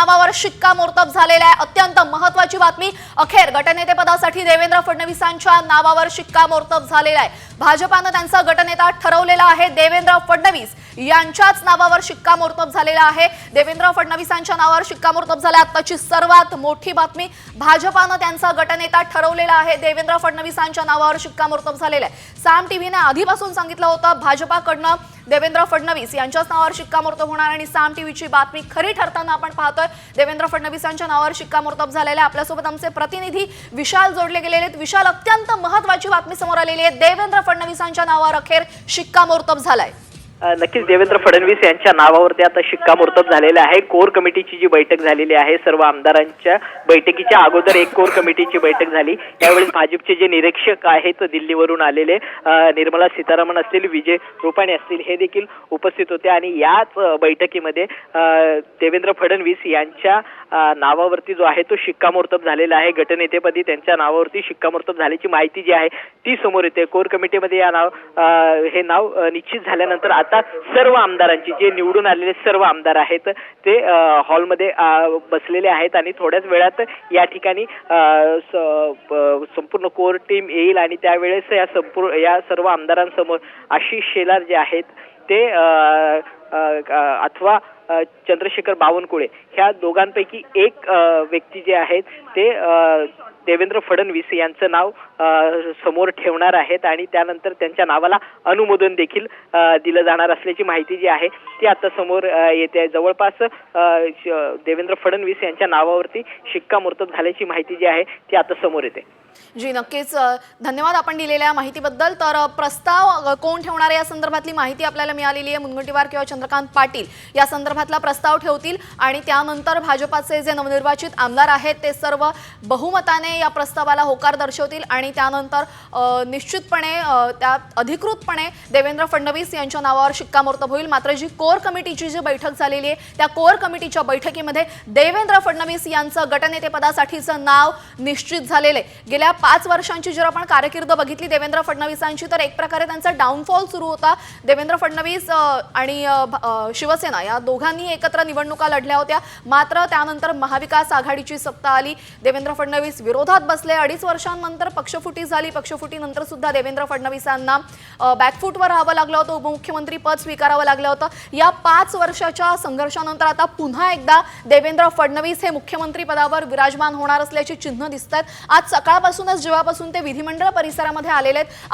नावावर शिक्कामोर्तब झालेला आहे। अत्यंत महत्त्वाची बातमी, अखेर गटनेतेपदासाठी देवेंद्र फडणवीसांच्या नावावर शिक्कामोर्तब झालेला आहे। भाजपाने त्यांचा गटनेता ठरवलेला आहे। देवेंद्र फडणवीस यांच्याच नावावर शिक्कामोर्तब झालेला आहे। देवेंद्र फडणवीसांच्या नावावर शिक्कामोर्तब झाला। आताची सर्वात मोठी बातमी, भाजपाने त्यांचा गटनेता ठरवलेला आहे। देवेंद्र फडणवीसांच्या नावावर शिक्कामोर्तब झालेला आहे। साम टीव्हीने आधीपासून सांगितलं होतं भाजपाकडनं देवेंद्र फडणवीस यांच्याच नावावर शिक्कामोर्तब होणार आणि साम टीव्हीची बातमी खरी ठरताना आपण पाहतोय। देवेंद्र फडणवीसांच्या नावावर शिक्कामोर्तब झालेला आहे। आपल्यासोबत आमचे प्रतिनिधी विशाल जोडले गेलेले आहेत। विशाल, अत्यंत महत्त्वाची बातमी समोर आलेली आहे। देवेंद्र फडणवीसांच्या नावावर अखेर शिक्कामोर्तब झालाय। नक्कीच देवेंद्र फडणवीस यांच्या नावावरती आता शिक्कामोर्तब झालेले आहे। कोर कमिटीची जी बैठक झालेली आहे, सर्व आमदारांच्या बैठकीच्या अगोदर एक कोर कमिटीची बैठक झाली। त्यावेळेस भाजपचे जे निरीक्षक आहेत दिल्लीवरून आलेले, निर्मला सीतारामन असतील, विजय रुपाणी असतील, हे देखील उपस्थित होते आणि याच बैठकीमध्ये देवेंद्र फडणवीस यांच्या नावावरती जो आहे तो शिक्कामोर्तब झालेला आहे। गटनेतेपदी त्यांच्या नावावरती शिक्कामोर्तब झाल्याची माहिती जी आहे ती समोर येते। कोर कमिटीमध्ये हे नाव निश्चित झाल्यानंतर आता सर्व आमदारांची, जे निवडून आलेले सर्व आमदार आहेत ते हॉलमध्ये बसलेले आहेत आणि थोड्याच वेळात या ठिकाणी संपूर्ण कोर टीम येईल आणि त्यावेळेस या सर्व आमदारांसमोर आशिष शेलार जे आहेत ते अथवा चंद्रशेखर बावनकुळे ह्या दोघांपैकी एक व्यक्ती जे आहेत ते देवेंद्र फडणवीस यांचं नाव समोर ठेवणार आहेत आणि त्यानंतर त्यांच्या नावाला अनुमोदन देखील दिलं जाणार असल्याची माहिती जी आहे ती आता समोर येते। जवळपास देवेंद्र फडणवीस यांच्या नावावरती शिक्कामोर्तब झाल्याची माहिती जी आहे ती आता समोर येते। जी नक्कीच, धन्यवाद आपण दिलेल्या माहितीबद्दल। तर प्रस्ताव कोण ठेवणार आहे या संदर्भातली माहिती आपल्याला मिळालेली आहे। मुनगंटीवार किंवा चंद्रकांत पाटील या संदर्भातला प्रस्ताव ठेवतील आणि त्यानंतर भाजपाचे जे नवनिर्वाचित आमदार आहेत ते सर्व बहुमताने या प्रस्तावाला होकार दर्शवतील आणि त्यानंतर निश्चितपणे त्यात अधिकृतपणे देवेंद्र फडणवीस यांच्या नावावर शिक्कामोर्तब होईल। मात्र जी कोर कमिटीची जी बैठक झालेली आहे त्या कोर कमिटीच्या बैठकीमध्ये देवेंद्र फडणवीस यांचं गटनेतेपदासाठीचं नाव निश्चित झालेलं आहे। गेल्या 5 वर्षांची जर आपण कारकीर्द बघितली देवेंद्र फडणवीसांची, तर एक प्रकारे त्यांचा डाऊनफॉल सुरू होता। देवेंद्र फडणवीस आणि शिवसेना या दोघांनी एकत्र निवडणुका लढल्या होत्या, मात्र त्यानंतर महाविकास आघाडीची सत्ता आली। देवेंद्र फडणवीस विरोधात बसले। 2.5 वर्षांनंतर पक्षफुटी झाली। पक्षफुटीनंतर सुद्धा देवेंद्र फडणवीसांना बॅकफूटवर राहावं लागलं होतं, उपमुख्यमंत्री पद स्वीकारावं लागलं होतं। या 5 वर्षाच्या संघर्षानंतर आता पुन्हा एकदा देवेंद्र फडणवीस हे मुख्यमंत्री पदावर विराजमान होणार असल्याची चिन्ह दिसत आहेत। आज सकाळपासूनच जेव्हापासून ते विधिमंडळ परिसरामध्ये आलेले आहेत